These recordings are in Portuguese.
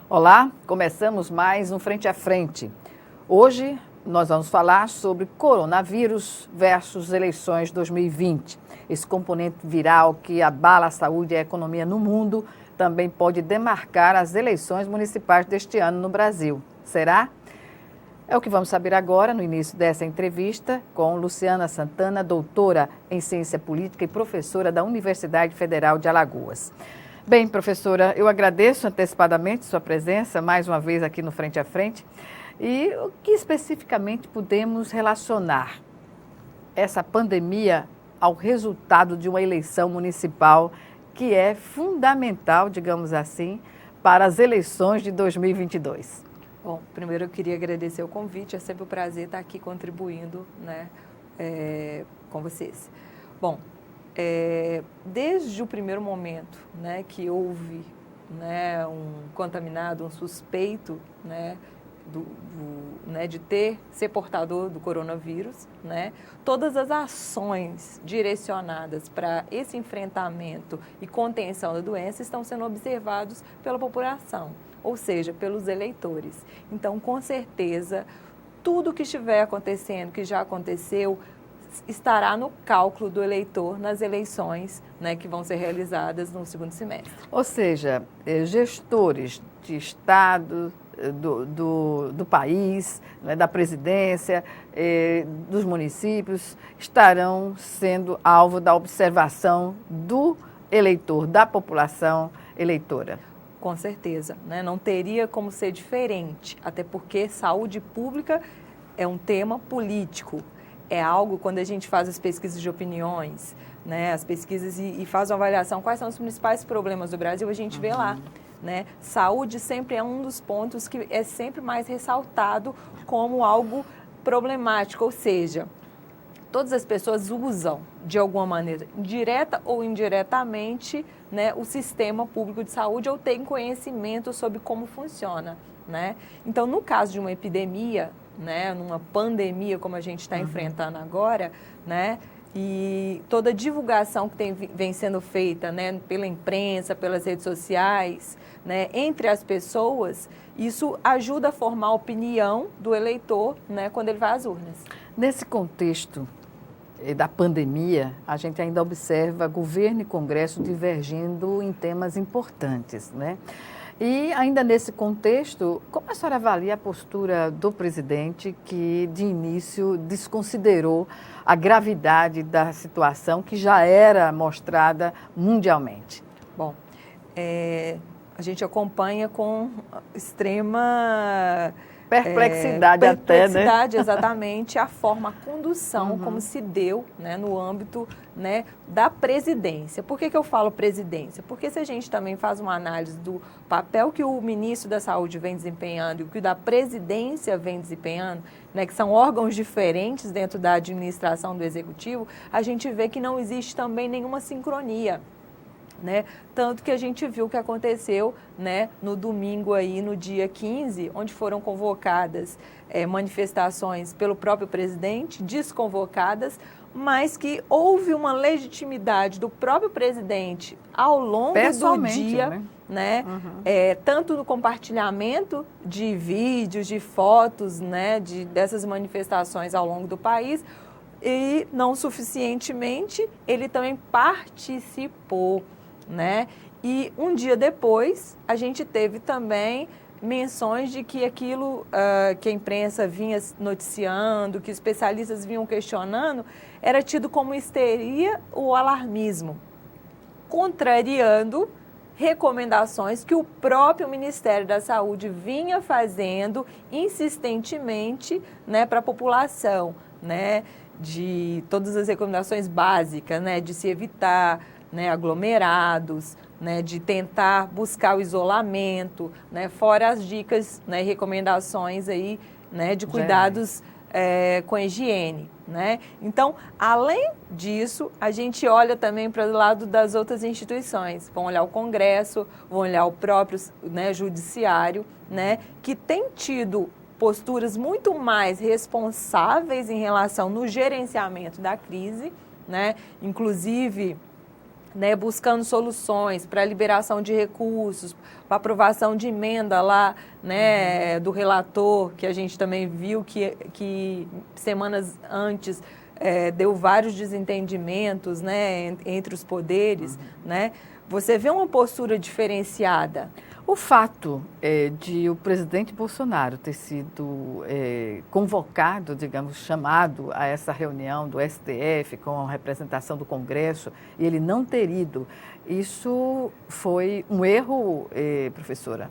Olá, começamos mais um Frente a Frente. Hoje nós vamos falar sobre coronavírus versus eleições 2020. Esse componente viral que abala a saúde e a economia no mundo também pode demarcar as eleições municipais deste ano no Brasil. Será? É o que vamos saber agora no início dessa entrevista com Luciana Santana, doutora em Ciência Política e professora da Universidade Federal de Alagoas. Bem, professora, eu agradeço antecipadamente sua presença mais uma vez aqui no Frente a Frente. E o que especificamente podemos relacionar essa pandemia ao resultado de uma eleição municipal que é fundamental, digamos assim, para as eleições de 2022? Bom, primeiro eu queria agradecer o convite, é sempre um prazer estar aqui contribuindo, com vocês. Bom, desde o primeiro momento, que houve, um contaminado, um suspeito, de ser portador do coronavírus, todas as ações direcionadas para esse enfrentamento e contenção da doença estão sendo observados pela população, ou seja, pelos eleitores. Então, com certeza, tudo que estiver acontecendo, que já aconteceu, estará no cálculo do eleitor nas eleições que vão ser realizadas no segundo semestre. Ou seja, gestores de Estado, do país, da presidência, dos municípios, estarão sendo alvo da observação do eleitor, da população eleitora. Com certeza, não teria como ser diferente, até porque saúde pública é um tema político. É algo, quando a gente faz as pesquisas de opiniões, as pesquisas e faz uma avaliação, quais são os principais problemas do Brasil, a gente vê lá. Saúde sempre é um dos pontos que é sempre mais ressaltado como algo problemático, ou seja, todas as pessoas usam, de alguma maneira, direta ou indiretamente, o sistema público de saúde ou têm conhecimento sobre como funciona. Então, no caso de uma epidemia, numa pandemia como a gente está enfrentando agora, e toda a divulgação que vem sendo feita pela imprensa, pelas redes sociais, entre as pessoas, isso ajuda a formar a opinião do eleitor quando ele vai às urnas. Nesse contexto da pandemia, a gente ainda observa governo e Congresso divergindo em temas importantes, E ainda nesse contexto, como a senhora avalia a postura do presidente que, de início, desconsiderou a gravidade da situação que já era mostrada mundialmente? Bom, a gente acompanha com extrema perplexidade, exatamente, a forma, a condução, como se deu no âmbito da presidência. Por que eu falo presidência? Porque se a gente também faz uma análise do papel que o ministro da Saúde vem desempenhando e o que o da presidência vem desempenhando, que são órgãos diferentes dentro da administração do executivo, a gente vê que não existe também nenhuma sincronia. Tanto que a gente viu o que aconteceu no domingo, aí, no dia 15, onde foram convocadas manifestações pelo próprio presidente, desconvocadas, mas que houve uma legitimidade do próprio presidente ao longo do dia, tanto no compartilhamento de vídeos, de fotos dessas manifestações ao longo do país, e não suficientemente, ele também participou. E um dia depois, a gente teve também menções de que aquilo que a imprensa vinha noticiando, que os especialistas vinham questionando, era tido como histeria ou alarmismo, contrariando recomendações que o próprio Ministério da Saúde vinha fazendo insistentemente para a população, de todas as recomendações básicas, de se evitar aglomerados, de tentar buscar o isolamento, fora as dicas e recomendações aí, de cuidados com a higiene. Então, além disso, a gente olha também para o lado das outras instituições. Vão olhar o Congresso, vão olhar o próprio Judiciário, que tem tido posturas muito mais responsáveis em relação no gerenciamento da crise, inclusive né, buscando soluções para a liberação de recursos, para aprovação de emenda lá, né, do relator, que a gente também viu que semanas antes deu vários desentendimentos, né, entre os poderes, né? Você vê uma postura diferenciada. O fato de o presidente Bolsonaro ter sido convocado, digamos, chamado a essa reunião do STF com a representação do Congresso e ele não ter ido, isso foi um erro, professora?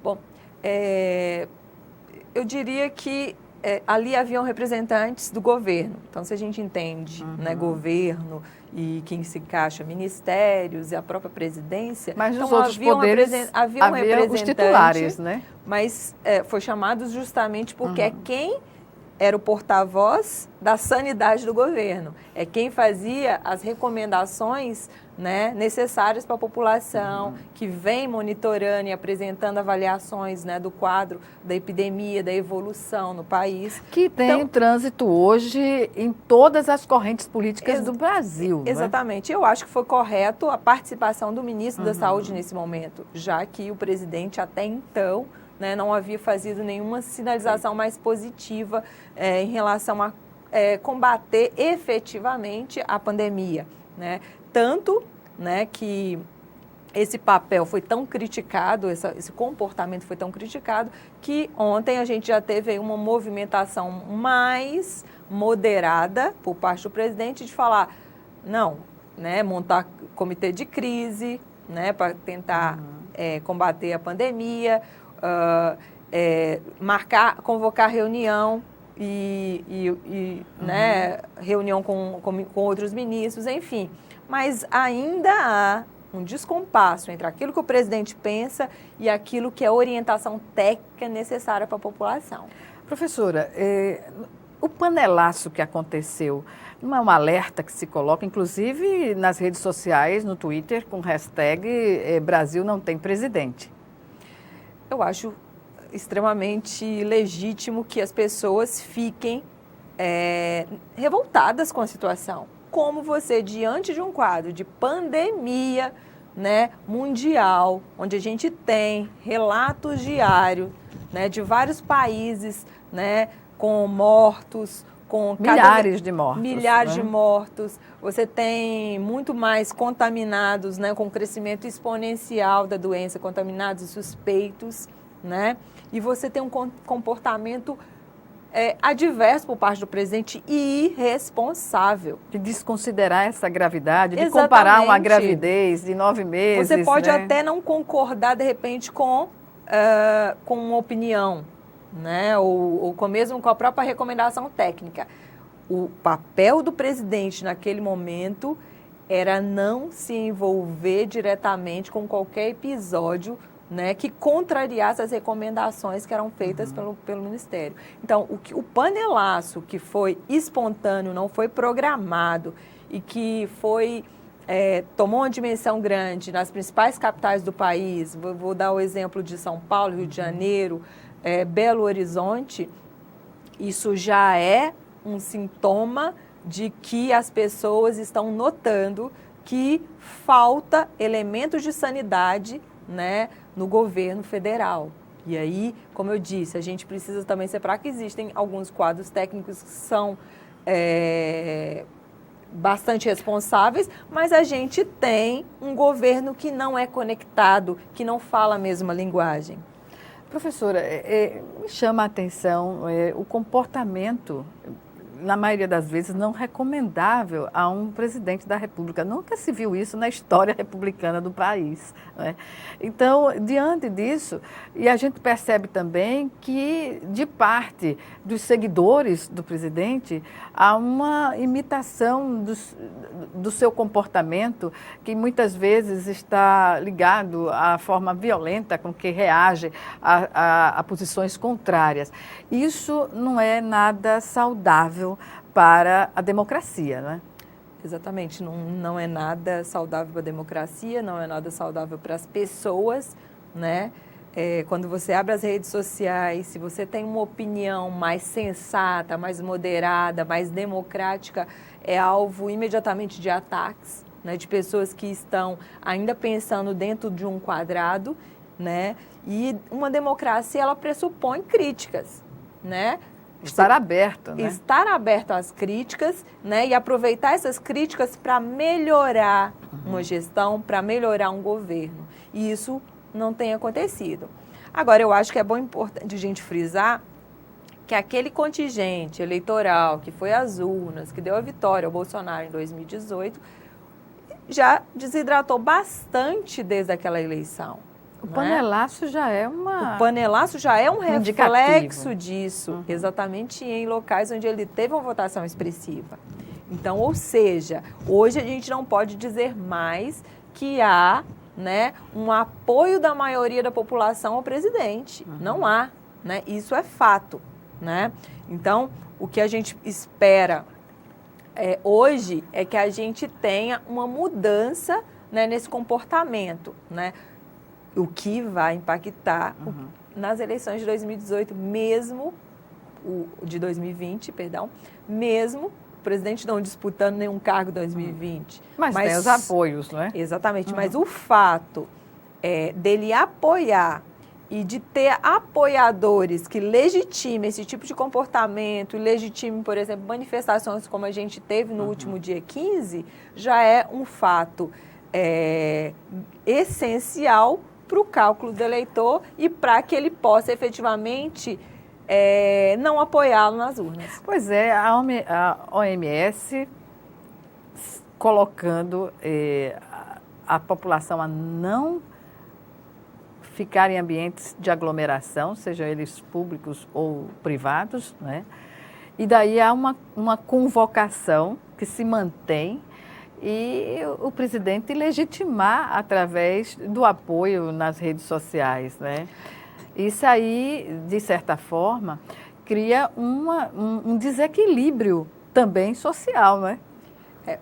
Bom, eu diria que ali haviam representantes do governo. Então, se a gente entende, né, governo e quem se encaixa, ministérios e a própria presidência... Mas nos então, outros poderes havia os titulares, né? Mas foi chamado justamente porque é quem era o porta-voz da sanidade do governo. É quem fazia as recomendações, né, necessárias para a população, que vem monitorando e apresentando avaliações, né, do quadro da epidemia, da evolução no país. Que tem trânsito hoje em todas as correntes políticas do Brasil. Exatamente. Eu acho que foi correto a participação do ministro da Saúde nesse momento, já que o presidente até então, né, não havia fazido nenhuma sinalização mais positiva em relação a combater efetivamente a pandemia, né? Tanto, né, que esse papel foi tão criticado, esse comportamento foi tão criticado, que ontem a gente já teve aí uma movimentação mais moderada por parte do presidente de falar, não, né, montar comitê de crise, né, para tentar combater a pandemia, convocar reunião né, reunião com outros ministros, enfim. Mas ainda há um descompasso entre aquilo que o presidente pensa e aquilo que é a orientação técnica necessária para a população. Professora, o panelaço que aconteceu não é um alerta que se coloca, inclusive nas redes sociais, no Twitter, com hashtag Brasil não tem presidente? Eu acho extremamente legítimo que as pessoas fiquem revoltadas com a situação. Como você, diante de um quadro de pandemia, né, mundial, onde a gente tem relatos diários, né, de vários países, né, com mortos, com milhares de mortos. Milhares de mortos. Você tem muito mais contaminados, né, com crescimento exponencial da doença, contaminados e suspeitos, né? E você tem um comportamento adverso por parte do presidente e irresponsável. De desconsiderar essa gravidade, de comparar uma gravidez de 9 meses. Você pode, né, até não concordar, de repente, com uma opinião, né? Ou mesmo com a própria recomendação técnica. O papel do presidente naquele momento era não se envolver diretamente com qualquer episódio, né, que contrariasse as recomendações que eram feitas pelo Ministério. Então, o panelaço que foi espontâneo, não foi programado e que tomou uma dimensão grande nas principais capitais do país, vou dar o exemplo de São Paulo, Rio de Janeiro, Belo Horizonte, isso já é um sintoma de que as pessoas estão notando que falta elementos de sanidade, né, no governo federal. E aí, como eu disse, a gente precisa também separar que existem alguns quadros técnicos que são bastante responsáveis, mas a gente tem um governo que não é conectado, que não fala a mesma linguagem. Professora, me chama a atenção o comportamento, na maioria das vezes, não recomendável a um presidente da República. Nunca se viu isso na história republicana do país, né? Então, diante disso, e a gente percebe também que, de parte dos seguidores do presidente, há uma imitação do seu comportamento, que muitas vezes está ligado à forma violenta com que reage a posições contrárias. Isso não é nada saudável para a democracia, não é? Exatamente, não é nada saudável para a democracia, não é nada saudável para as pessoas, né? Quando você abre as redes sociais, se você tem uma opinião mais sensata, mais moderada, mais democrática, é alvo imediatamente de ataques, né, de pessoas que estão ainda pensando dentro de um quadrado, né? E uma democracia, ela pressupõe críticas, né? Estar aberto, né? Estar aberto às críticas, né? E aproveitar essas críticas para melhorar uma gestão, para melhorar um governo. E isso não tem acontecido. Agora, eu acho que é bom importante a gente frisar que aquele contingente eleitoral que foi às urnas, que deu a vitória ao Bolsonaro em 2018, já desidratou bastante desde aquela eleição. O panelaço já é O panelaço já é um reflexo indicativo disso, exatamente em locais onde ele teve uma votação expressiva. Então, ou seja, hoje a gente não pode dizer mais que há, né, um apoio da maioria da população ao presidente. Não há, né? Isso é fato, né? Então, o que a gente espera hoje é que a gente tenha uma mudança, né, nesse comportamento, né? O que vai impactar nas eleições de 2018, mesmo de 2020, perdão, mesmo o presidente não disputando nenhum cargo em 2020. Mas tem os apoios, não é? Exatamente, mas o fato dele apoiar e de ter apoiadores que legitimem esse tipo de comportamento e legitimem, por exemplo, manifestações como a gente teve no último dia 15, já é um fato essencial para o cálculo do eleitor e para que ele possa efetivamente não apoiá-lo nas urnas. Pois é, a OMS colocando a população a não ficar em ambientes de aglomeração, sejam eles públicos ou privados, né? E daí há uma convocação que se mantém e o presidente legitimar através do apoio nas redes sociais, né? Isso aí, de certa forma, cria um desequilíbrio também social, né?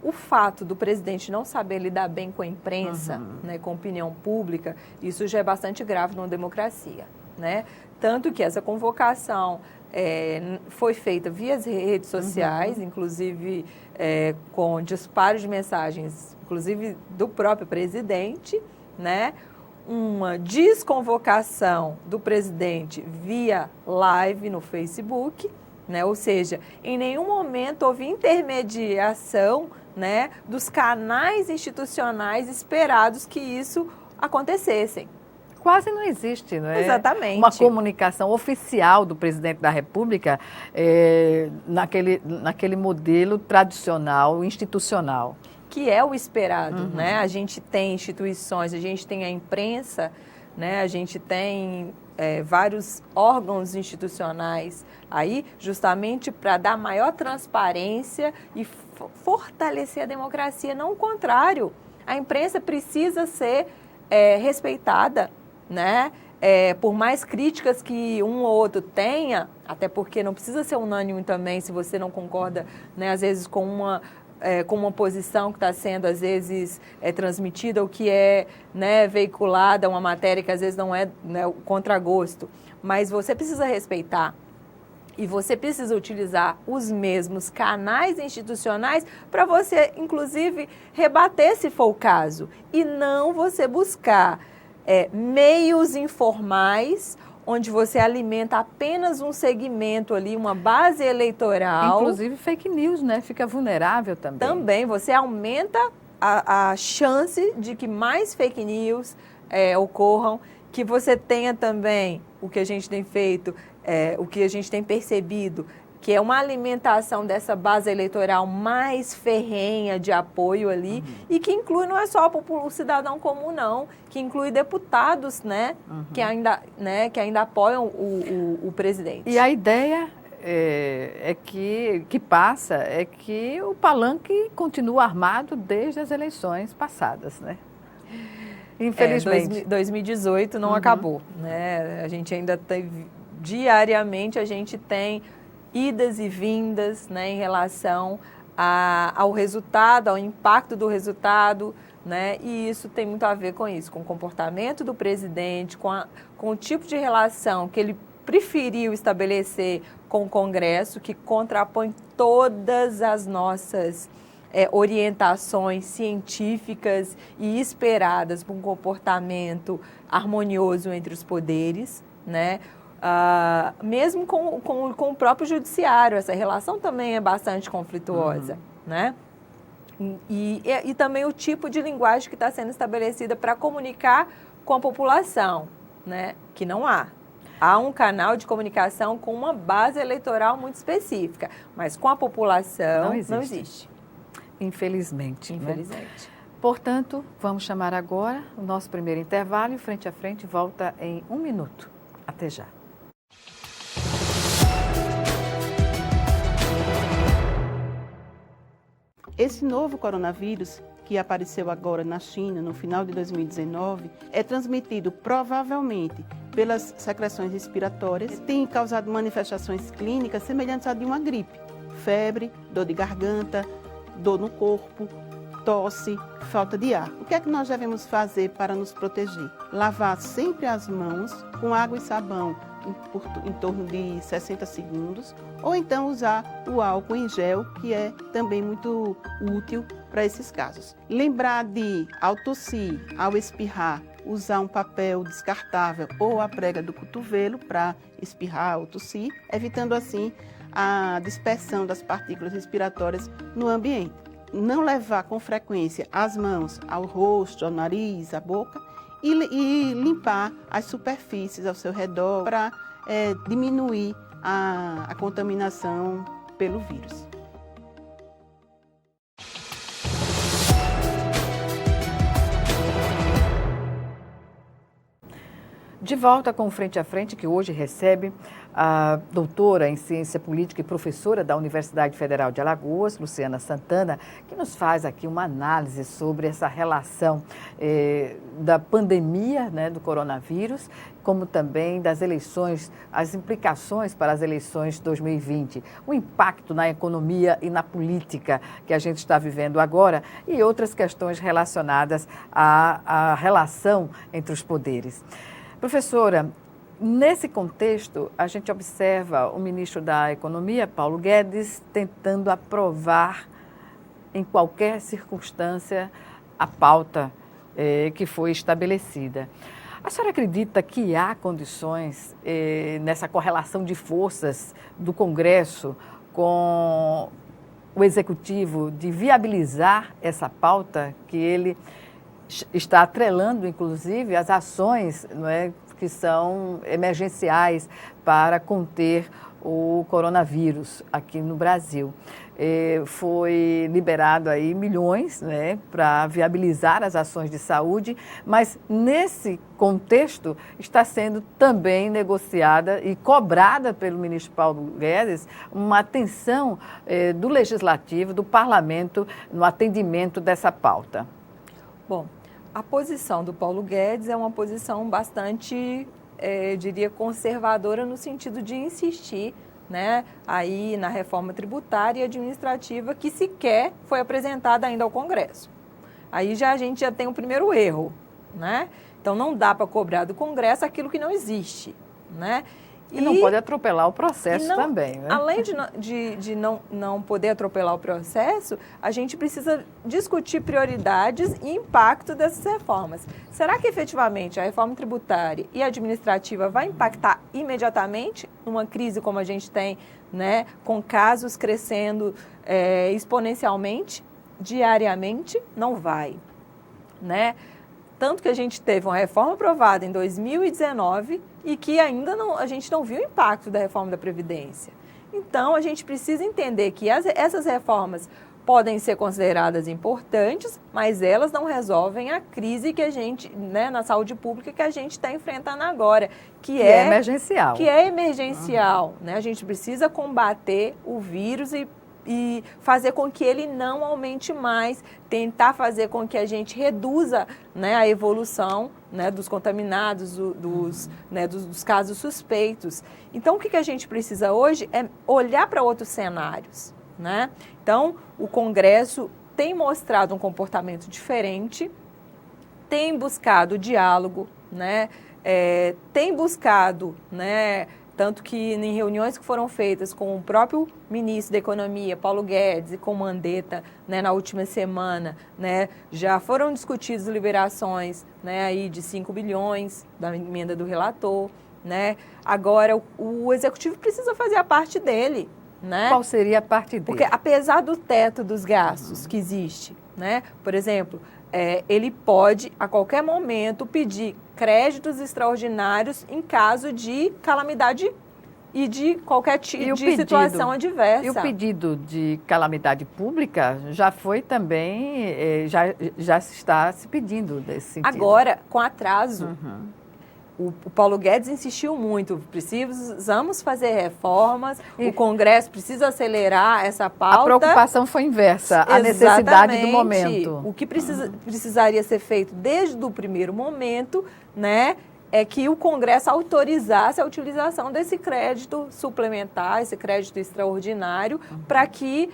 O fato do presidente não saber lidar bem com a imprensa, né, com a opinião pública, isso já é bastante grave numa democracia, né? Tanto que essa convocação foi feita via redes sociais, inclusive com disparo de mensagens, inclusive do próprio presidente, né? Uma desconvocação do presidente via live no Facebook, né? Ou seja, em nenhum momento houve intermediação, né, dos canais institucionais esperados que isso acontecessem. Quase não existe, não é? Exatamente. Uma comunicação oficial do presidente da República naquele modelo tradicional, institucional. Que é o esperado, né? A gente tem instituições, a gente tem a imprensa, né? A gente tem vários órgãos institucionais aí, justamente para dar maior transparência e fortalecer a democracia, não o contrário. A imprensa precisa ser respeitada, né? Por mais críticas que um ou outro tenha, até porque não precisa ser unânime também, se você não concorda, né, às vezes com uma posição que está sendo, às vezes, transmitida ou que né, veiculada, uma matéria que às vezes não é, né, contra gosto. Mas você precisa respeitar e você precisa utilizar os mesmos canais institucionais para você, inclusive, rebater se for o caso. E não você buscar meios informais onde você alimenta apenas um segmento ali, uma base eleitoral. Inclusive fake news, né? Fica vulnerável também. Também, você aumenta a chance de que mais fake news ocorram, que você tenha também o que a gente tem feito, o que a gente tem percebido, que é uma alimentação dessa base eleitoral mais ferrenha de apoio ali, e que inclui não é só o cidadão comum, não, que inclui deputados, né, que ainda apoiam o presidente. E a ideia que passa é que o palanque continua armado desde as eleições passadas, né? Infelizmente. 2018 não acabou, né? A gente ainda teve, diariamente a gente tem idas e vindas, né, em relação ao resultado, ao impacto do resultado, né, e isso tem muito a ver com isso, com o comportamento do presidente, com o tipo de relação que ele preferiu estabelecer com o Congresso, que contrapõe todas as nossas orientações científicas e esperadas para um comportamento harmonioso entre os poderes, né? Mesmo com o próprio judiciário, essa relação também é bastante conflituosa, né? E também o tipo de linguagem que está sendo estabelecida para comunicar com a população, né? Que não há. Há um canal de comunicação com uma base eleitoral muito específica, mas com a população não existe. Infelizmente. Infelizmente. Né? Portanto, vamos chamar agora o nosso primeiro intervalo e Frente a Frente volta em 1 minuto. Até já. Esse novo coronavírus, que apareceu agora na China, no final de 2019, é transmitido provavelmente pelas secreções respiratórias, tem causado manifestações clínicas semelhantes à de uma gripe: febre, dor de garganta, dor no corpo, tosse, falta de ar. O que é que nós devemos fazer para nos proteger? Lavar sempre as mãos com água e sabão em torno de 60 segundos, ou então usar o álcool em gel, que é também muito útil para esses casos. Lembrar de, ao tossir, ao espirrar, usar um papel descartável ou a prega do cotovelo para espirrar ou tossir, evitando assim a dispersão das partículas respiratórias no ambiente. Não levar com frequência as mãos ao rosto, ao nariz, à boca e limpar as superfícies ao seu redor para diminuir a contaminação pelo vírus. De volta com o Frente a Frente, que hoje recebe a doutora em Ciência Política e professora da Universidade Federal de Alagoas, Luciana Santana, que nos faz aqui uma análise sobre essa relação da pandemia, né, do coronavírus, como também das eleições, as implicações para as eleições de 2020, o impacto na economia e na política que a gente está vivendo agora e outras questões relacionadas à relação entre os poderes. Professora, nesse contexto, a gente observa o ministro da Economia, Paulo Guedes, tentando aprovar em qualquer circunstância a pauta que foi estabelecida. A senhora acredita que há condições nessa correlação de forças do Congresso com o Executivo de viabilizar essa pauta que ele está atrelando, inclusive, as ações, não é, que são emergenciais para conter o coronavírus aqui no Brasil? Foi liberado aí milhões, né, para viabilizar as ações de saúde, mas nesse contexto está sendo também negociada e cobrada pelo ministro Paulo Guedes uma atenção do Legislativo, do Parlamento, no atendimento dessa pauta. Bom, a posição do Paulo Guedes é uma posição bastante, diria, conservadora no sentido de insistir, né, aí na reforma tributária e administrativa que sequer foi apresentada ainda ao Congresso. Aí a gente já tem o primeiro erro, né? Então não dá para cobrar do Congresso aquilo que não existe, né? E não pode atropelar o processo também, né? Além de não poder atropelar o processo, a gente precisa discutir prioridades e impacto dessas reformas. Será que efetivamente a reforma tributária e administrativa vai impactar imediatamente numa crise como a gente tem, né, com casos crescendo exponencialmente, diariamente? Não vai, né? Tanto que a gente teve uma reforma aprovada em 2019 e que ainda a gente não viu o impacto da reforma da Previdência. Então, a gente precisa entender que essas reformas podem ser consideradas importantes, mas elas não resolvem a crise que a gente, né, na saúde pública que a gente está enfrentando agora, que é emergencial. Que é emergencial, né? A gente precisa combater o vírus e fazer com que ele não aumente mais, tentar fazer com que a gente reduza, né, a evolução, né, dos contaminados, dos casos suspeitos. Então, o que a gente precisa hoje é olhar para outros cenários, né? Então, o Congresso tem mostrado um comportamento diferente, tem buscado diálogo, né? Tem buscado, né, Tanto que em reuniões que foram feitas com o próprio ministro da Economia, Paulo Guedes, e com Mandetta, né, na última semana, né, já foram discutidas liberações, né, aí de 5 bilhões da emenda do relator. Né? Agora, o Executivo precisa fazer a parte dele. Né? Qual seria a parte dele? Porque apesar do teto dos gastos que existe, né, por exemplo, ele pode, a qualquer momento, pedir créditos extraordinários em caso de calamidade e de qualquer tipo de situação adversa. E o pedido de calamidade pública já foi também, já se está se pedindo nesse sentido. Agora, com atraso. O Paulo Guedes insistiu muito, precisamos fazer reformas, o Congresso precisa acelerar essa pauta. A preocupação foi inversa, a necessidade do momento. O que precisaria ser feito desde o primeiro momento, né, é que o Congresso autorizasse a utilização desse crédito suplementar, esse crédito extraordinário, para que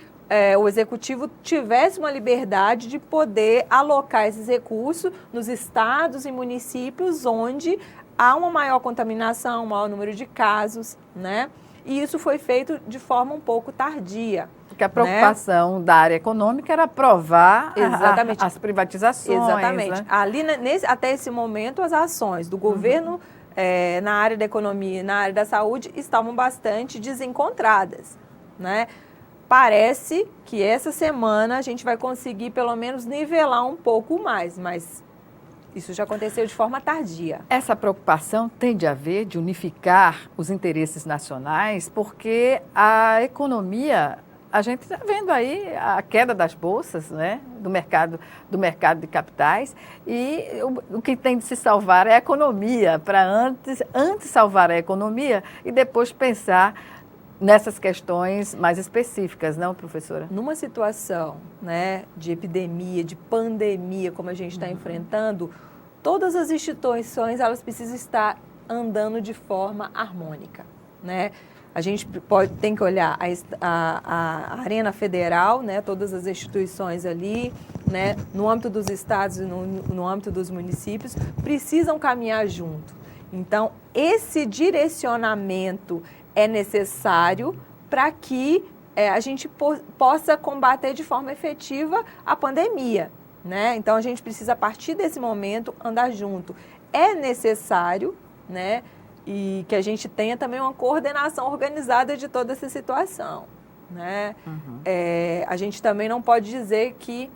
o Executivo tivesse uma liberdade de poder alocar esses recursos nos estados e municípios onde há uma maior contaminação, um maior número de casos, né? E isso foi feito de forma um pouco tardia. Porque a preocupação da área econômica era aprovar as privatizações. Exatamente. Né? Ali, até esse momento, as ações do governo na área da economia e na área da saúde estavam bastante desencontradas, né? Parece que essa semana a gente vai conseguir pelo menos nivelar um pouco mais, mas isso já aconteceu de forma tardia. Essa preocupação tem de haver de unificar os interesses nacionais, porque a economia, a gente está vendo aí a queda das bolsas, né, do mercado de capitais, e o que tem de se salvar é a economia, para antes salvar a economia e depois pensar nessas questões mais específicas, não, professora? Numa situação, né, de epidemia, de pandemia, como a gente está enfrentando, todas as instituições elas precisam estar andando de forma harmônica, né? A gente tem que olhar a arena federal, né, todas as instituições ali, né, no âmbito dos estados e no âmbito dos municípios, precisam caminhar junto. Então, esse direcionamento é necessário para que a gente possa combater de forma efetiva a pandemia, né? Então, a gente precisa, a partir desse momento, andar junto. É necessário, né, e que a gente tenha também uma coordenação organizada de toda essa situação, né? A gente também não pode dizer que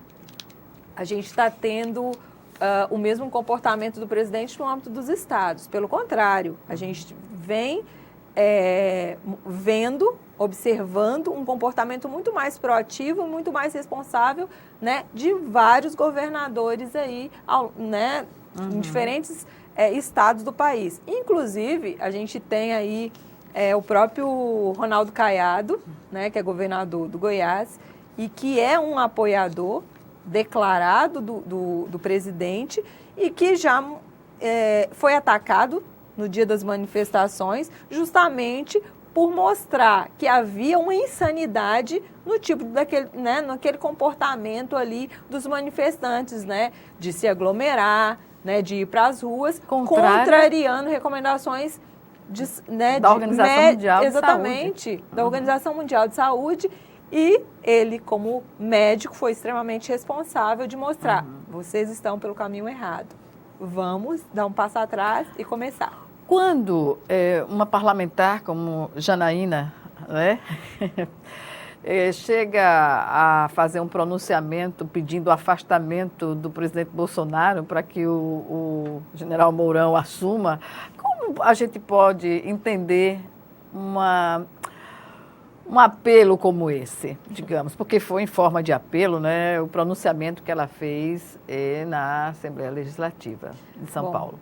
a gente está tendo o mesmo comportamento do presidente no âmbito dos estados. Pelo contrário, a gente vem observando um comportamento muito mais proativo, muito mais responsável, né, de vários governadores aí, né, em diferentes estados do país. Inclusive, a gente tem aí o próprio Ronaldo Caiado, né, que é governador do Goiás, e que é um apoiador declarado do presidente e que já foi atacado no dia das manifestações, justamente por mostrar que havia uma insanidade no tipo naquele comportamento ali dos manifestantes, né, de se aglomerar, né, de ir para as ruas, contrariando recomendações da Organização Mundial de Exatamente, da Organização Mundial de Saúde. E ele, como médico, foi extremamente responsável de mostrar, vocês estão pelo caminho errado. Vamos dar um passo atrás e começar. Quando uma parlamentar como Janaína, né, chega a fazer um pronunciamento pedindo o afastamento do presidente Bolsonaro para que o general Mourão assuma, como a gente pode entender um apelo como esse, digamos, porque foi em forma de apelo, né, o pronunciamento que ela fez na Assembleia Legislativa de São Paulo?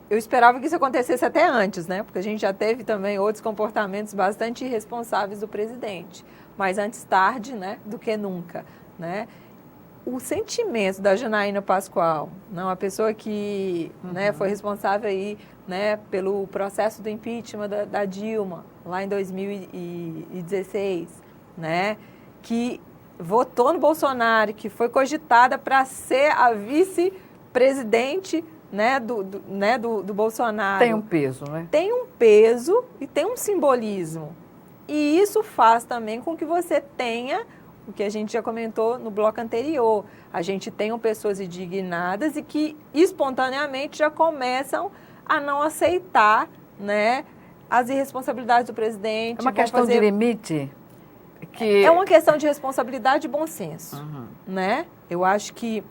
Eu esperava que isso acontecesse até antes, né? Porque a gente já teve também outros comportamentos bastante irresponsáveis do presidente. Mas antes tarde, né, do que nunca, né? O sentimento da Janaína Pascoal, né, uma pessoa que né, foi responsável aí, né, pelo processo do impeachment da Dilma, lá em 2016, né, que votou no Bolsonaro, que foi cogitada para ser a vice-presidente né, do Bolsonaro tem um peso, né? Tem um peso e tem um simbolismo. E isso faz também com que você tenha o que a gente já comentou no bloco anterior. A gente tem pessoas indignadas e que espontaneamente já começam a não aceitar, né, as irresponsabilidades do presidente. É uma questão de limite? É uma questão de responsabilidade e bom senso, né? Eu acho que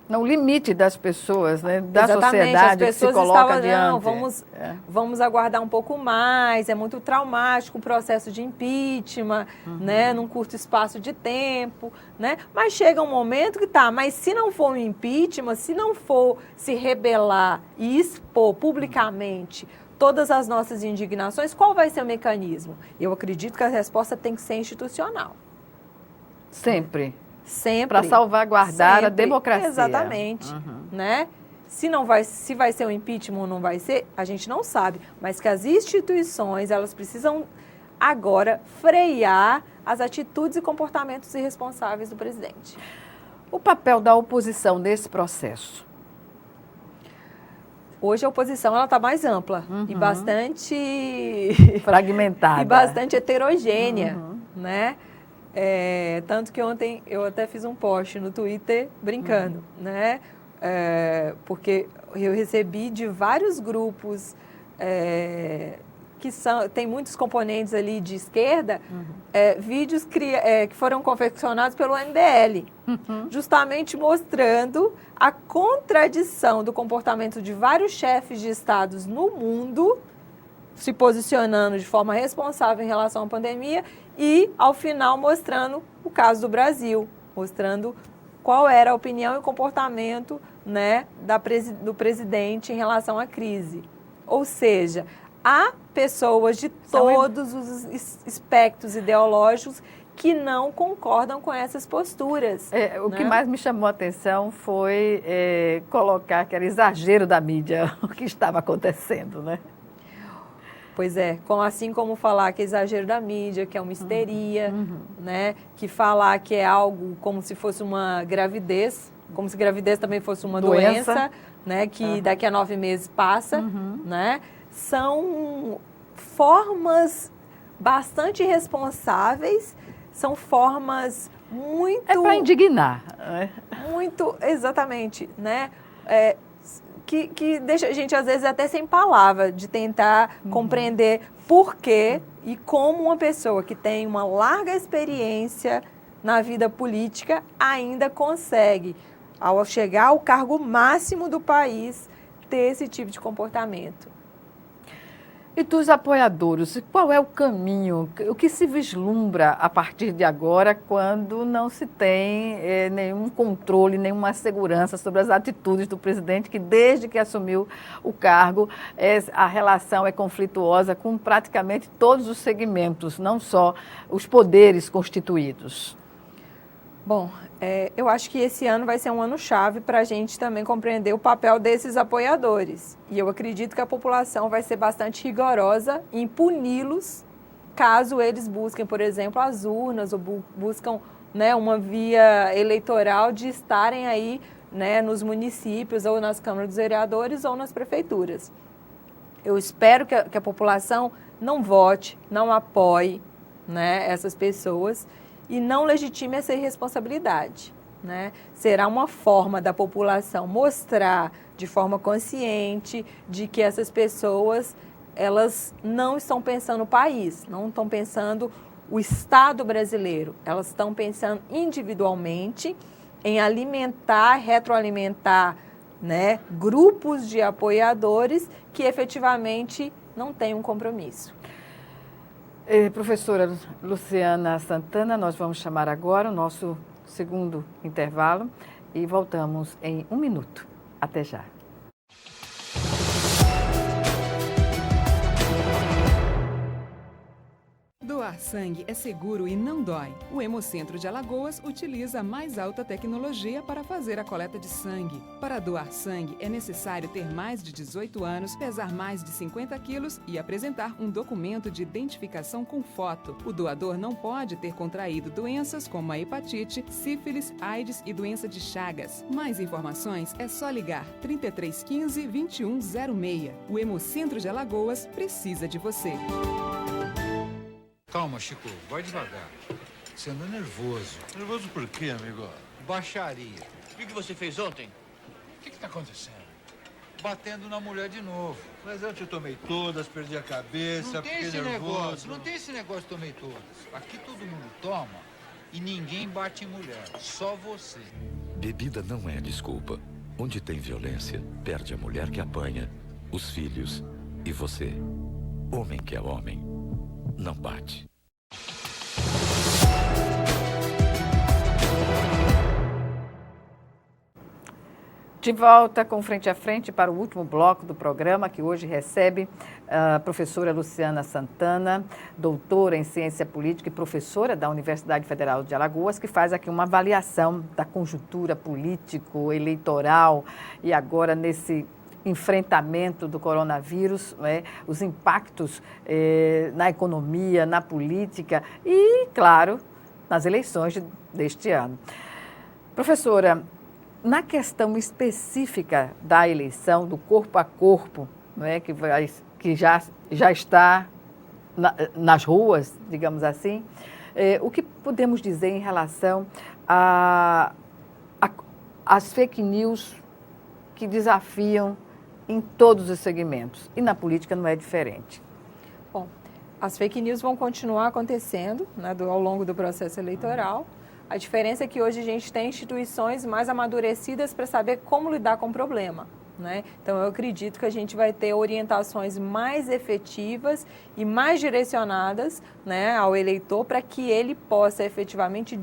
o limite das pessoas, né, da exatamente, sociedade as pessoas que se coloca estavam, adiante. Não, vamos aguardar um pouco mais, é muito traumático o processo de impeachment, né, num curto espaço de tempo, né? Mas chega um momento que mas se não for um impeachment, se não for se rebelar e expor publicamente todas as nossas indignações, qual vai ser o mecanismo? Eu acredito que a resposta tem que ser institucional. Sempre. Sempre. Para salvaguardar sempre. A democracia. Exatamente. Né? Se vai ser um impeachment ou não vai ser, a gente não sabe. Mas que as instituições, elas precisam agora frear as atitudes e comportamentos irresponsáveis do presidente. O papel da oposição nesse processo? Hoje a oposição está mais ampla e bastante fragmentada. E bastante heterogênea, né? Tanto que ontem eu até fiz um post no Twitter brincando, né? Porque eu recebi de vários grupos tem muitos componentes ali de esquerda, vídeos que foram confeccionados pelo MBL, justamente mostrando a contradição do comportamento de vários chefes de estados no mundo, se posicionando de forma responsável em relação à pandemia e, ao final, mostrando o caso do Brasil, mostrando qual era a opinião e o comportamento, né, do presidente em relação à crise. Ou seja, há pessoas de todos os espectros ideológicos que não concordam com essas posturas. O que mais me chamou a atenção foi colocar que era exagero da mídia o que estava acontecendo, né? Pois é, assim como falar que é exagero da mídia, que é uma histeria, né? Que falar que é algo como se fosse uma gravidez, como se gravidez também fosse uma doença, né? Que daqui a 9 meses passa, né? São formas bastante irresponsáveis, são formas muito... É para indignar. Muito, exatamente, né? Que deixa a gente, às vezes, até sem palavra, de tentar compreender por que e como uma pessoa que tem uma larga experiência na vida política ainda consegue, ao chegar ao cargo máximo do país, ter esse tipo de comportamento. E dos apoiadores, qual é o caminho? O que se vislumbra a partir de agora quando não se tem nenhum controle, nenhuma segurança sobre as atitudes do presidente, que desde que assumiu o cargo, a relação é conflituosa com praticamente todos os segmentos, não só os poderes constituídos? Bom, eu acho que esse ano vai ser um ano-chave para a gente também compreender o papel desses apoiadores. E eu acredito que a população vai ser bastante rigorosa em puni-los caso eles busquem, por exemplo, as urnas ou buscam, né, uma via eleitoral de estarem aí, né, nos municípios ou nas câmaras dos vereadores ou nas prefeituras. Eu espero que a população não vote, não apoie, né, essas pessoas e não legitime essa irresponsabilidade, né? Será uma forma da população mostrar de forma consciente de que essas pessoas, elas não estão pensando o país, não estão pensando o Estado brasileiro, elas estão pensando individualmente em alimentar, retroalimentar, né, grupos de apoiadores que efetivamente não têm um compromisso. Professora Luciana Santana, nós vamos chamar agora o nosso segundo intervalo e voltamos em 1 minuto. Até já. Doar sangue é seguro e não dói. O Hemocentro de Alagoas utiliza a mais alta tecnologia para fazer a coleta de sangue. Para doar sangue, é necessário ter mais de 18 anos, pesar mais de 50 quilos e apresentar um documento de identificação com foto. O doador não pode ter contraído doenças como a hepatite, sífilis, AIDS e doença de Chagas. Mais informações é só ligar 3315 2106. O Hemocentro de Alagoas precisa de você. Calma, Chico, vai devagar. Você anda nervoso. Nervoso por quê, amigo? Baixaria. O que você fez ontem? O que tá acontecendo? Batendo na mulher de novo. Mas eu te tomei todas, perdi a cabeça, Não tem fiquei esse nervoso. negócio, não tem esse negócio tomei todas. Aqui todo mundo toma e ninguém bate em mulher, só você. Bebida não é desculpa. Onde tem violência, perde a mulher que apanha, os filhos e você. Homem que é homem, não bate. De volta com Frente a Frente para o último bloco do programa, que hoje recebe a professora Luciana Santana, doutora em Ciência Política e professora da Universidade Federal de Alagoas, que faz aqui uma avaliação da conjuntura político-eleitoral e agora nesse enfrentamento do coronavírus, né, os impactos na economia, na política e, claro, nas eleições deste ano. Professora, na questão específica da eleição, do corpo a corpo, né, que já está nas ruas, digamos assim, o que podemos dizer em relação às fake news que desafiam em todos os segmentos? E na política não é diferente. Bom, as fake news vão continuar acontecendo, né, ao longo do processo eleitoral. A diferença é que hoje a gente tem instituições mais amadurecidas para saber como lidar com o problema, né? Então, eu acredito que a gente vai ter orientações mais efetivas e mais direcionadas, né, ao eleitor para que ele possa efetivamente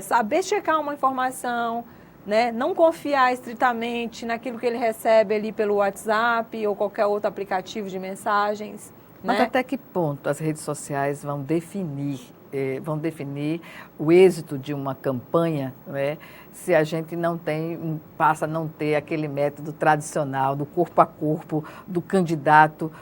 saber checar uma informação, né? Não confiar estritamente naquilo que ele recebe ali pelo WhatsApp ou qualquer outro aplicativo de mensagens. Mas né? até que ponto as redes sociais vão definir o êxito de uma campanha, né, se a gente passa a não ter aquele método tradicional do corpo a corpo, do candidato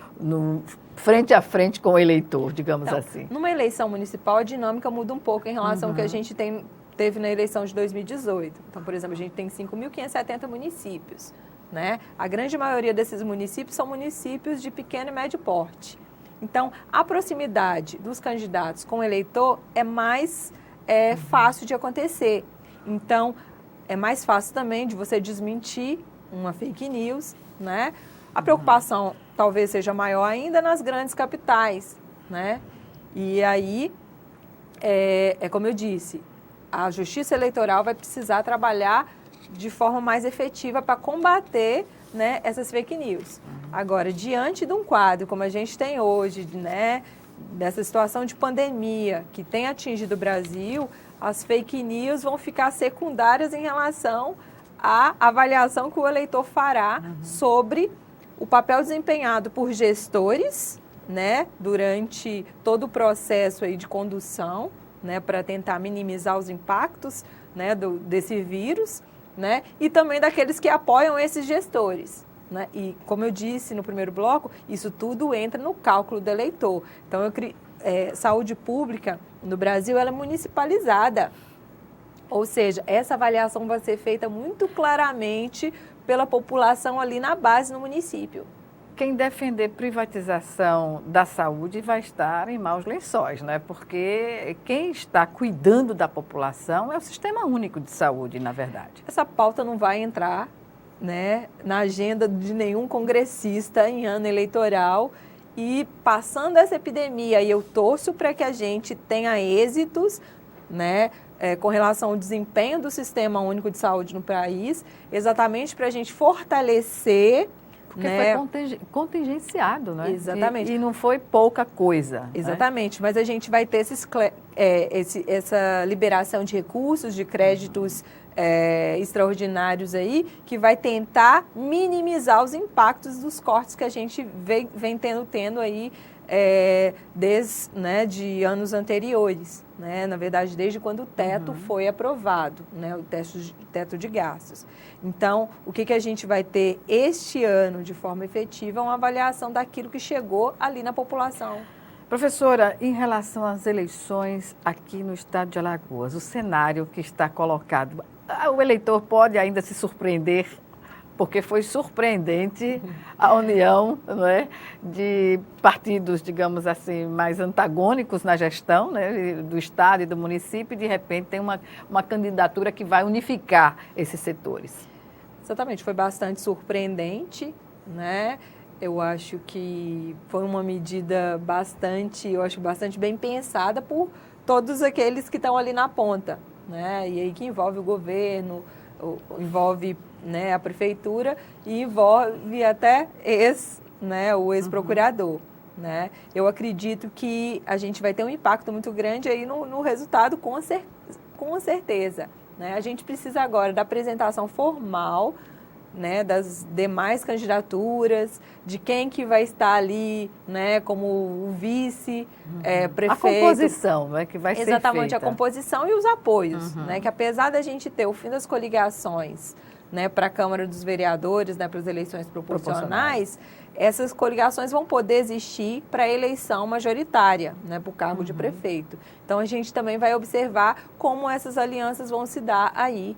frente a frente com o eleitor, digamos assim? Numa eleição municipal, a dinâmica muda um pouco em relação ao que a gente teve na eleição de 2018. Então, por exemplo, a gente tem 5.570 municípios, né? A grande maioria desses municípios são municípios de pequeno e médio porte. Então, a proximidade dos candidatos com o eleitor é mais fácil de acontecer. Então, é mais fácil também de você desmentir uma fake news, né? A preocupação talvez seja maior ainda nas grandes capitais, né? E aí, como eu disse, a Justiça Eleitoral vai precisar trabalhar de forma mais efetiva para combater, né, essas fake news. Agora, diante de um quadro como a gente tem hoje, né, dessa situação de pandemia que tem atingido o Brasil, as fake news vão ficar secundárias em relação à avaliação que o eleitor fará sobre o papel desempenhado por gestores, né, durante todo o processo aí de condução, né, para tentar minimizar os impactos, né, desse vírus, né, e também daqueles que apoiam esses gestores, né? E, como eu disse no primeiro bloco, isso tudo entra no cálculo do eleitor. Então, saúde pública no Brasil ela é municipalizada, ou seja, essa avaliação vai ser feita muito claramente pela população ali na base no município. Quem defender privatização da saúde vai estar em maus lençóis, né? Porque quem está cuidando da população é o Sistema Único de Saúde, na verdade. Essa pauta não vai entrar, né, na agenda de nenhum congressista em ano eleitoral. E passando essa epidemia, e eu torço para que a gente tenha êxitos, né, com relação ao desempenho do Sistema Único de Saúde no país, exatamente para a gente fortalecer. Porque né? foi contingenciado, né? Exatamente. E não foi pouca coisa. Exatamente, né? Mas a gente vai ter essa liberação de recursos, de créditos extraordinários aí, que vai tentar minimizar os impactos dos cortes que a gente vem tendo aí de anos anteriores, né? Na verdade, desde quando o teto foi aprovado, né? O teto de gastos. Então, o que a gente vai ter este ano de forma efetiva é uma avaliação daquilo que chegou ali na população. Professora, em relação às eleições aqui no estado de Alagoas, o cenário que está colocado, o eleitor pode ainda se surpreender, porque foi surpreendente a união, não é, de partidos, digamos assim, mais antagônicos na gestão, né, do estado e do município, e de repente tem uma candidatura que vai unificar esses setores. Exatamente, foi bastante surpreendente, né? Eu acho que foi uma medida bastante bem pensada por todos aqueles que estão ali na ponta, né? E aí que envolve o governo, envolve, né, a prefeitura e envolve até o ex-procurador, né? Eu acredito que a gente vai ter um impacto muito grande aí no resultado, com certeza, né? A gente precisa agora da apresentação formal, né, das demais candidaturas, de quem que vai estar ali, né, como o vice, prefeito. A composição, né, que vai ser feita. Exatamente, a composição e os apoios, né, que apesar da gente ter o fim das coligações, né, para a Câmara dos Vereadores, né, para as eleições proporcionais, essas coligações vão poder existir para a eleição majoritária, né, para o cargo de prefeito. Então, a gente também vai observar como essas alianças vão se dar aí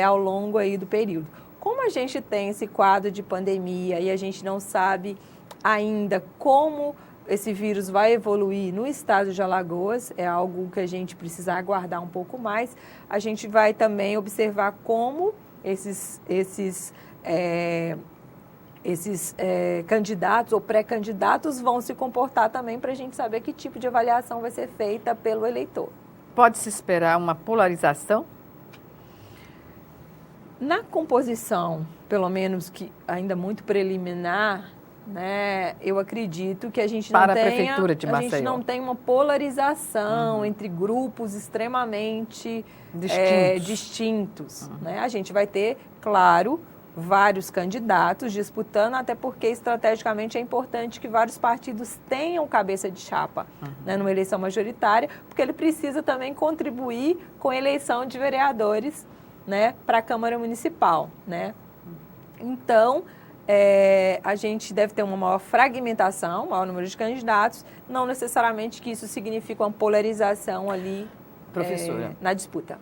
ao longo aí do período. Como a gente tem esse quadro de pandemia e a gente não sabe ainda como esse vírus vai evoluir no estado de Alagoas, é algo que a gente precisa aguardar um pouco mais, a gente vai também observar como esses candidatos ou pré-candidatos vão se comportar também, para a gente saber que tipo de avaliação vai ser feita pelo eleitor. Pode-se esperar uma polarização? Na composição, pelo menos que ainda muito preliminar, né, eu acredito que a gente não tem uma polarização entre grupos extremamente distintos. Né? A gente vai ter, claro, vários candidatos disputando, até porque estrategicamente é importante que vários partidos tenham cabeça de chapa, né, numa eleição majoritária, porque ele precisa também contribuir com a eleição de vereadores, né, para a Câmara Municipal, né? Então, a gente deve ter uma maior fragmentação, maior número de candidatos, não necessariamente que isso signifique uma polarização ali, professora, na disputa.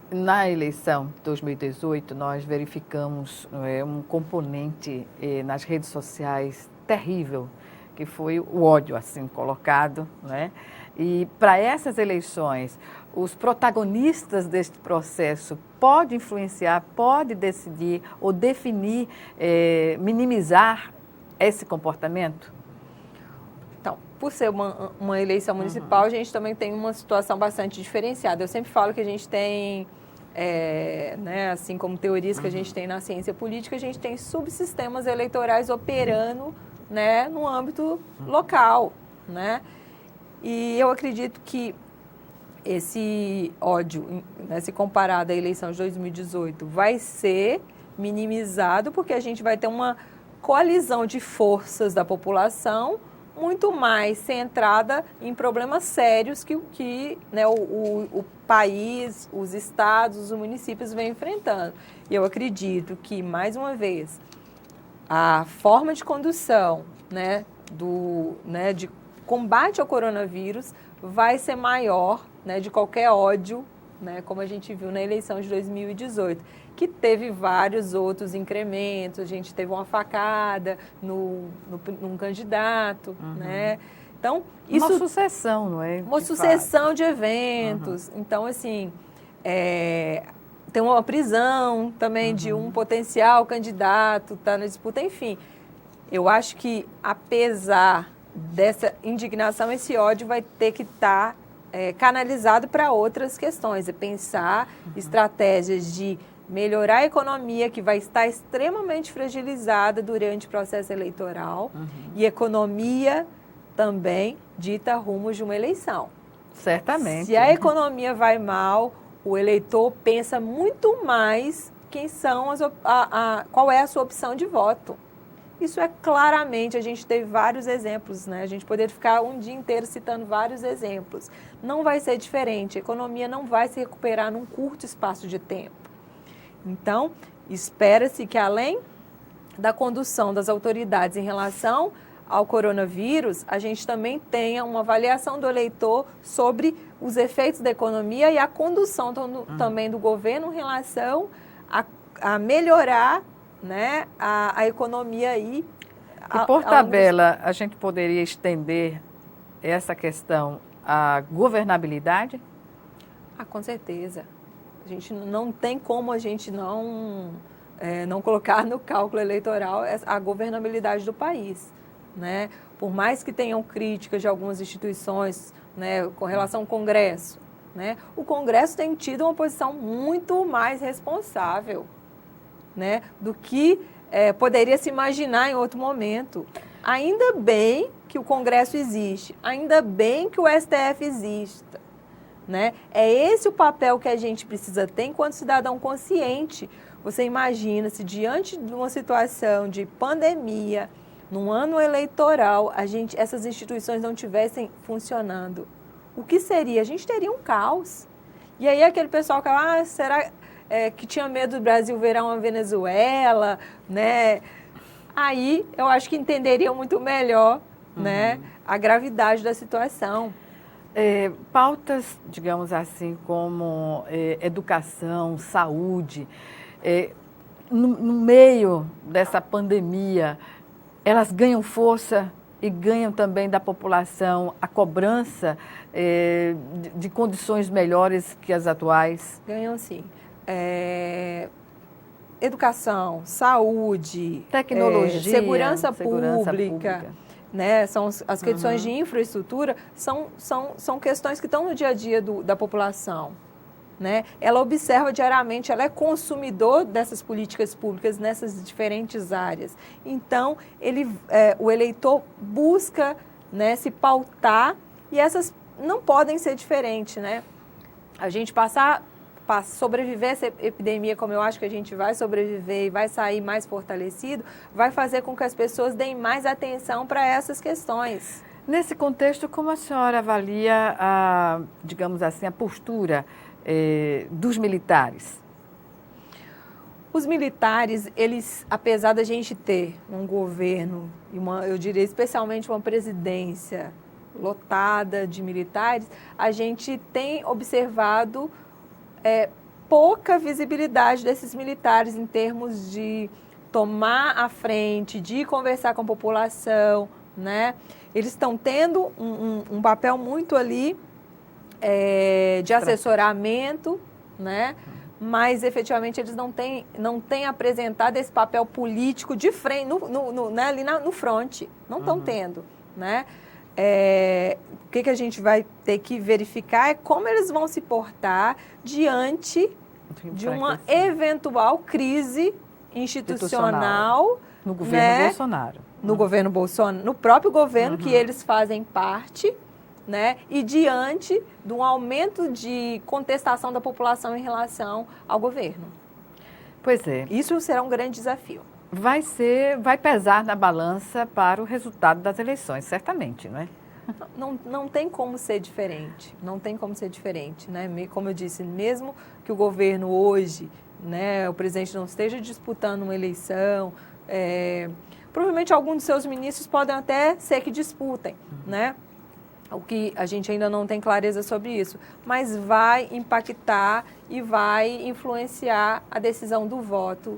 Na eleição de 2018, nós verificamos um componente nas redes sociais terrível, que foi o ódio assim colocado, né? E para essas eleições, os protagonistas deste processo podem influenciar, podem decidir ou definir, minimizar esse comportamento? Então, por ser uma eleição municipal, a gente também tem uma situação bastante diferenciada. Eu sempre falo que a gente tem, né, assim como teorias que a gente tem na ciência política, a gente tem subsistemas eleitorais operando, né, no âmbito local, né? E eu acredito que esse ódio, né, se comparado à eleição de 2018, vai ser minimizado, porque a gente vai ter uma coalizão de forças da população muito mais centrada em problemas sérios que né, o país, os estados, os municípios vêm enfrentando. E eu acredito que, mais uma vez, a forma de condução, né, de combate ao coronavírus vai ser maior, né, de qualquer ódio, né, como a gente viu na eleição de 2018, que teve vários outros incrementos. A gente teve uma facada num candidato, né? Então, isso, uma sucessão, não é? Uma sucessão de eventos. Então, assim, tem uma prisão também de um potencial candidato, está na disputa, enfim. Eu acho que, apesar dessa indignação, esse ódio vai ter que estar canalizado para outras questões, pensar estratégias de melhorar a economia, que vai estar extremamente fragilizada durante o processo eleitoral, e economia também dita rumos de uma eleição. Certamente. Se a economia vai mal, o eleitor pensa muito mais qual é a sua opção de voto. Isso é claramente, a gente teve vários exemplos, né? A gente poderia ficar um dia inteiro citando vários exemplos. Não vai ser diferente, a economia não vai se recuperar num curto espaço de tempo. Então, espera-se que além da condução das autoridades em relação ao coronavírus, a gente também tenha uma avaliação do eleitor sobre os efeitos da economia e a condução também do governo em relação a melhorar, né, a economia aí. E por tabela, a gente poderia estender essa questão à governabilidade? Com certeza. A gente não tem como a gente não colocar no cálculo eleitoral a governabilidade do país, né? Por mais que tenham críticas de algumas instituições, né, com relação ao Congresso, né? O Congresso tem tido uma posição muito mais responsável, né, do que poderia se imaginar em outro momento. Ainda bem que o Congresso existe, ainda bem que o STF exista, né? É esse o papel que a gente precisa ter enquanto cidadão consciente. Você imagina se diante de uma situação de pandemia, num ano eleitoral, essas instituições não estivessem funcionando. O que seria? A gente teria um caos. E aí aquele pessoal que será que tinha medo do Brasil virar uma Venezuela, né? Aí eu acho que entenderiam muito melhor, né, a gravidade da situação. Pautas, digamos assim, como educação, saúde, no meio dessa pandemia, elas ganham força e ganham também da população a cobrança de condições melhores que as atuais? Ganham sim. Educação, saúde, tecnologia, segurança pública. Né? São as questões de infraestrutura, são questões que estão no dia a dia da população. Né? Ela observa diariamente, ela é consumidor dessas políticas públicas nessas diferentes áreas. Então, o eleitor busca, né, se pautar e essas não podem ser diferentes. Né? A gente sobreviver essa epidemia, como eu acho que a gente vai sobreviver e vai sair mais fortalecido, vai fazer com que as pessoas deem mais atenção para essas questões. Nesse contexto, como a senhora avalia digamos assim, a postura dos militares? Os militares, eles, apesar da gente ter um governo, eu diria especialmente uma presidência lotada de militares, a gente tem observado pouca visibilidade desses militares em termos de tomar a frente, de conversar com a população, né? Eles estão tendo um papel muito ali de assessoramento, né? Mas efetivamente eles não têm apresentado esse papel político de frente, ali no fronte, não estão tendo, né? O que a gente vai ter que verificar é como eles vão se portar diante de uma eventual crise institucional no governo Bolsonaro. No governo Bolsonaro, no próprio governo que eles fazem parte, né? E diante de um aumento de contestação da população em relação ao governo. Pois é. Isso será um grande desafio. Vai pesar na balança para o resultado das eleições, certamente, não é? Não tem como ser diferente, não tem como ser diferente, né? Como eu disse, mesmo que o governo hoje, né, o presidente não esteja disputando uma eleição, provavelmente alguns dos seus ministros podem até ser que disputem, né? O que a gente ainda não tem clareza sobre isso, mas vai impactar e vai influenciar a decisão do voto,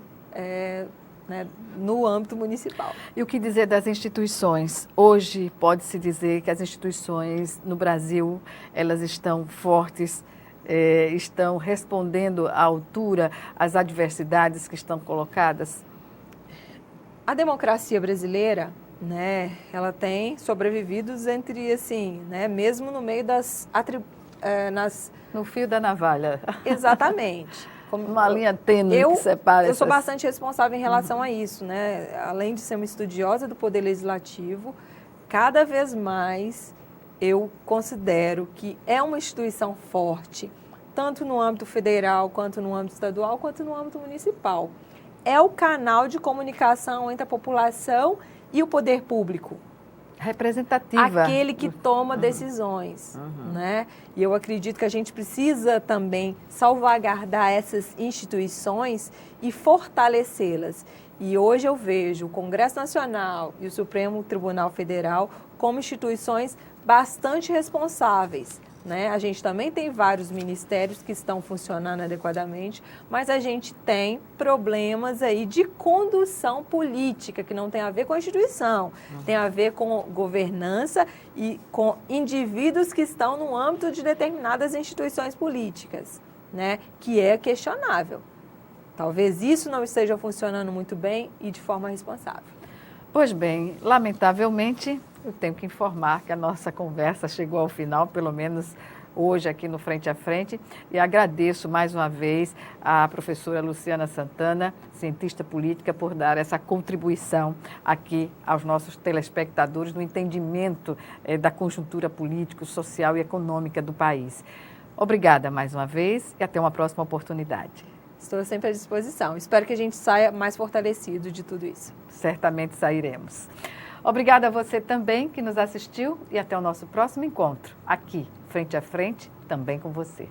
né, no âmbito municipal. E o que dizer das instituições? Hoje pode-se dizer que as instituições no Brasil, elas estão fortes, estão respondendo à altura às adversidades que estão colocadas? A democracia brasileira, né, ela tem sobrevivido entre, assim, né, mesmo no meio no fio da navalha. Exatamente. Uma linha tênue que separa Eu sou bastante responsável em relação a isso, né? Além de ser uma estudiosa do Poder Legislativo, cada vez mais eu considero que é uma instituição forte, tanto no âmbito federal, quanto no âmbito estadual, quanto no âmbito municipal. é o canal de comunicação entre a população e o poder público. Representativa. Aquele que toma decisões, né? E eu acredito que a gente precisa também salvaguardar essas instituições e fortalecê-las. E hoje eu vejo o Congresso Nacional e o Supremo Tribunal Federal como instituições bastante responsáveis, né? A gente também tem vários ministérios que estão funcionando adequadamente, mas a gente tem problemas aí de condução política, que não tem a ver com a instituição, tem a ver com governança e com indivíduos que estão no âmbito de determinadas instituições políticas, né? Que é questionável. Talvez isso não esteja funcionando muito bem e de forma responsável. Pois bem, lamentavelmente, eu tenho que informar que a nossa conversa chegou ao final, pelo menos hoje aqui no Frente a Frente, e agradeço mais uma vez à professora Luciana Santana, cientista política, por dar essa contribuição aqui aos nossos telespectadores no entendimento da conjuntura política, social e econômica do país. Obrigada mais uma vez e até uma próxima oportunidade. Estou sempre à disposição. Espero que a gente saia mais fortalecido de tudo isso. Certamente sairemos. Obrigada a você também que nos assistiu e até o nosso próximo encontro, aqui, Frente a Frente, também com você.